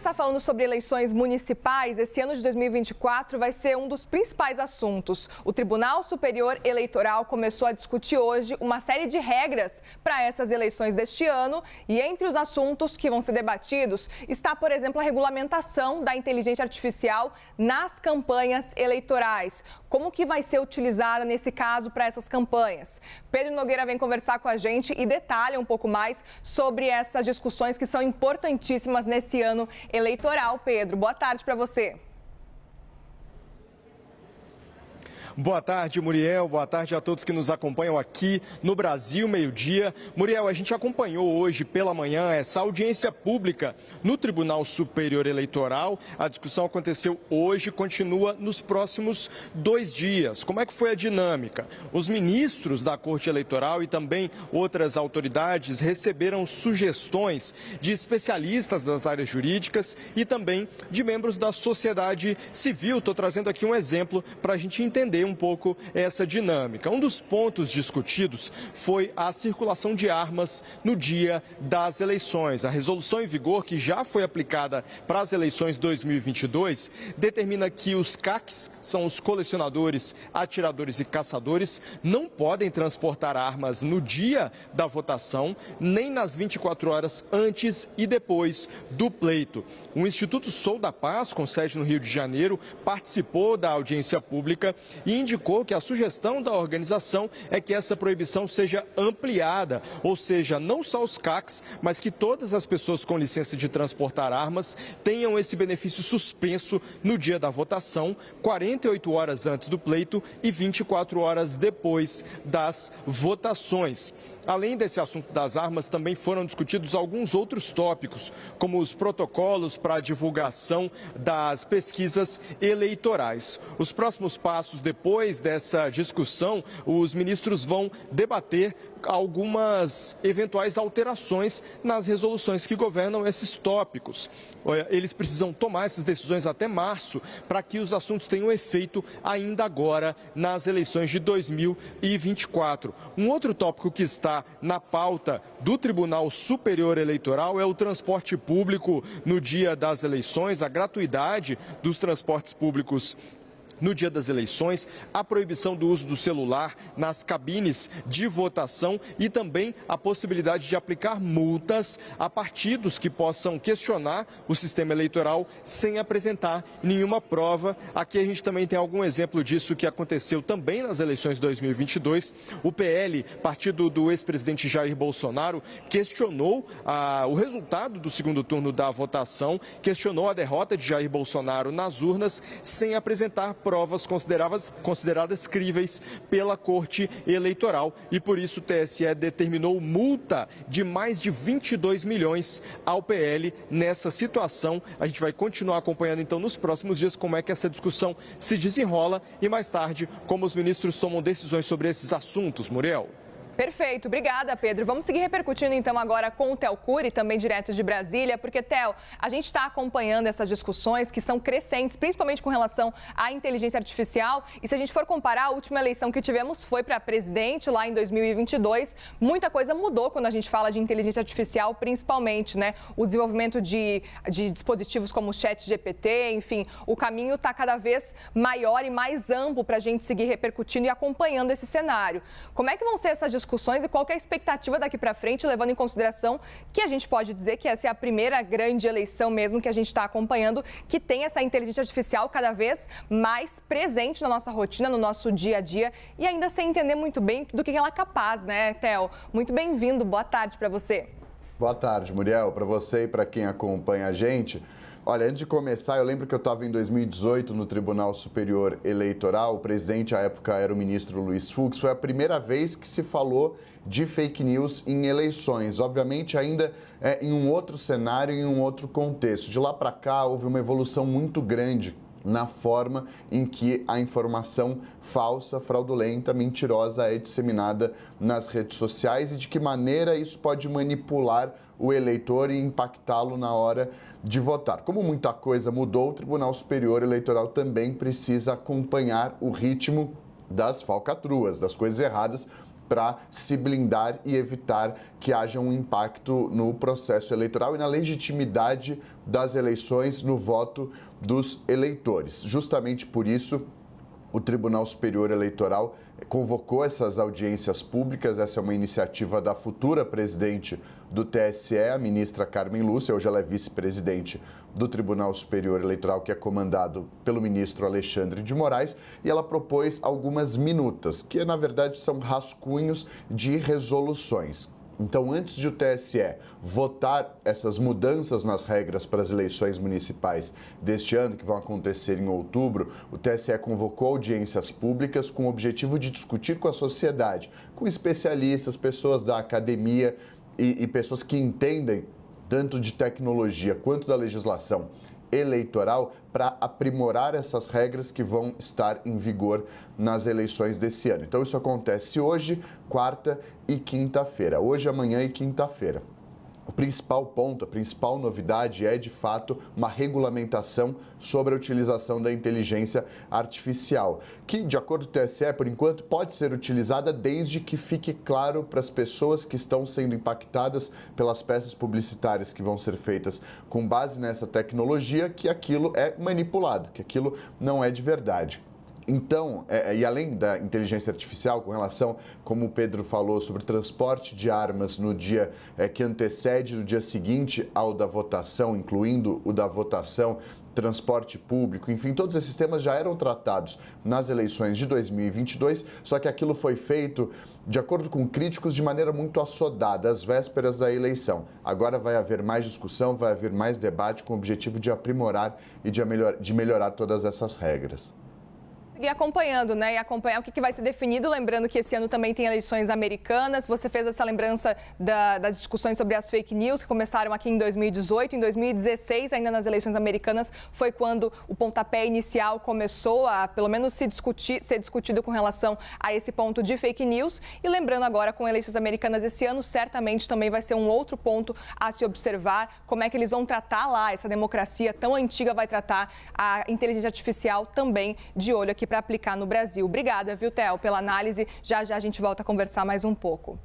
começar falando sobre eleições municipais. Esse ano de 2024 vai ser um dos principais assuntos. O Tribunal Superior Eleitoral começou a discutir hoje uma série de regras para essas eleições deste ano. E entre os assuntos que vão ser debatidos está, por exemplo, a regulamentação da inteligência artificial nas campanhas eleitorais. Como que vai ser utilizada nesse caso para essas campanhas? Pedro Nogueira vem conversar com a gente e detalha um pouco mais sobre essas discussões que são importantíssimas nesse ano eleitoral. Pedro, boa tarde para você. Boa tarde, Muriel. Boa tarde a todos que nos acompanham aqui no Brasil, meio-dia. Muriel, a gente acompanhou hoje pela manhã essa audiência pública no Tribunal Superior Eleitoral. A discussão aconteceu hoje e continua nos próximos 2 dias. Como é que foi a dinâmica? Os ministros da Corte Eleitoral e também outras autoridades receberam sugestões de especialistas das áreas jurídicas e também de membros da sociedade civil. Estou trazendo aqui um exemplo para a gente entender um pouco essa dinâmica. Um dos pontos discutidos foi a circulação de armas no dia das eleições. A resolução em vigor, que já foi aplicada para as eleições 2022, determina que os CACs, são os colecionadores, atiradores e caçadores, não podem transportar armas no dia da votação, nem nas 24 horas antes e depois do pleito. O Instituto Sou da Paz, com sede no Rio de Janeiro, participou da audiência pública e indicou que a sugestão da organização é que essa proibição seja ampliada, ou seja, não só os CACs, mas que todas as pessoas com licença de transportar armas tenham esse benefício suspenso no dia da votação, 48 horas antes do pleito e 24 horas depois das votações. Além desse assunto das armas, também foram discutidos alguns outros tópicos, como os protocolos para a divulgação das pesquisas eleitorais. Os próximos passos depois dessa discussão, os ministros vão debater algumas eventuais alterações nas resoluções que governam esses tópicos. Eles precisam tomar essas decisões até março para que os assuntos tenham efeito ainda agora nas eleições de 2024. Um outro tópico que está na pauta do Tribunal Superior Eleitoral é o transporte público no dia das eleições, a gratuidade dos transportes públicos no dia das eleições, a proibição do uso do celular nas cabines de votação e também a possibilidade de aplicar multas a partidos que possam questionar o sistema eleitoral sem apresentar nenhuma prova. Aqui a gente também tem algum exemplo disso que aconteceu também nas eleições de 2022. O PL, partido do ex-presidente Jair Bolsonaro, questionou o resultado do segundo turno da votação, questionou a derrota de Jair Bolsonaro nas urnas sem apresentar provas consideradas críveis pela Corte Eleitoral e por isso o TSE determinou multa de mais de 22 milhões ao PL nessa situação. A gente vai continuar acompanhando então nos próximos dias como é que essa discussão se desenrola e mais tarde como os ministros tomam decisões sobre esses assuntos. Muriel. Perfeito, obrigada, Pedro. Vamos seguir repercutindo então agora com o Theo Cury, também direto de Brasília, porque, Theo, a gente está acompanhando essas discussões que são crescentes, principalmente com relação à inteligência artificial. E se a gente for comparar, a última eleição que tivemos foi para presidente lá em 2022. Muita coisa mudou quando a gente fala de inteligência artificial, principalmente, né? O desenvolvimento de dispositivos como o ChatGPT, enfim, o caminho está cada vez maior e mais amplo para a gente seguir repercutindo e acompanhando esse cenário. Como é que vão ser essas discussões e qual que é a expectativa daqui para frente, levando em consideração que a gente pode dizer que essa é a primeira grande eleição mesmo que a gente está acompanhando, que tem essa inteligência artificial cada vez mais presente na nossa rotina, no nosso dia a dia e ainda sem entender muito bem do que ela é capaz, né, Theo? Muito bem-vindo, boa tarde para você. Boa tarde, Muriel, para você e para quem acompanha a gente. Olha, antes de começar, eu lembro que eu estava em 2018 no Tribunal Superior Eleitoral, o presidente à época era o ministro Luiz Fux, foi a primeira vez que se falou de fake news em eleições, obviamente ainda em um outro cenário, em um outro contexto. De lá para cá houve uma evolução muito grande na forma em que a informação falsa, fraudulenta, mentirosa é disseminada nas redes sociais e de que maneira isso pode manipular o eleitor e impactá-lo na hora de votar. Como muita coisa mudou, o Tribunal Superior Eleitoral também precisa acompanhar o ritmo das falcatruas, das coisas erradas, para se blindar e evitar que haja um impacto no processo eleitoral e na legitimidade das eleições, no voto dos eleitores. Justamente por isso, o Tribunal Superior Eleitoral convocou essas audiências públicas. Essa é uma iniciativa da futura presidente do TSE, a ministra Carmen Lúcia. Hoje ela é vice-presidente do Tribunal Superior Eleitoral, que é comandado pelo ministro Alexandre de Moraes, e ela propôs algumas minutas, que na verdade são rascunhos de resoluções. Então, antes de o TSE votar essas mudanças nas regras para as eleições municipais deste ano, que vão acontecer em outubro, o TSE convocou audiências públicas com o objetivo de discutir com a sociedade, com especialistas, pessoas da academia e pessoas que entendem tanto de tecnologia quanto da legislação eleitoral para aprimorar essas regras que vão estar em vigor nas eleições desse ano. Então, isso acontece hoje, quarta e quinta-feira. Hoje, amanhã e quinta-feira. O principal ponto, a principal novidade é, de fato, uma regulamentação sobre a utilização da inteligência artificial, que, de acordo com o TSE, por enquanto, pode ser utilizada desde que fique claro para as pessoas que estão sendo impactadas pelas peças publicitárias que vão ser feitas com base nessa tecnologia, que aquilo é manipulado, que aquilo não é de verdade. Então, e além da inteligência artificial, com relação, como o Pedro falou, sobre transporte de armas no dia que antecede, no dia seguinte ao da votação, incluindo o da votação, transporte público, enfim, todos esses temas já eram tratados nas eleições de 2022, só que aquilo foi feito, de acordo com críticos, de maneira muito assodada, às vésperas da eleição. Agora vai haver mais discussão, vai haver mais debate com o objetivo de aprimorar e de melhorar todas essas regras. E acompanhando, né? E acompanhar o que vai ser definido. Lembrando que esse ano também tem eleições americanas. Você fez essa lembrança das discussões sobre as fake news que começaram aqui em 2018. Em 2016, ainda nas eleições americanas, foi quando o pontapé inicial começou a, pelo menos, ser discutido com relação a esse ponto de fake news. E lembrando agora, com eleições americanas esse ano, certamente também vai ser um outro ponto a se observar. Como é que eles vão tratar lá, essa democracia tão antiga vai tratar a inteligência artificial também, de olho aqui para aplicar no Brasil. Obrigada, viu, Theo, pela análise. Já já a gente volta a conversar mais um pouco.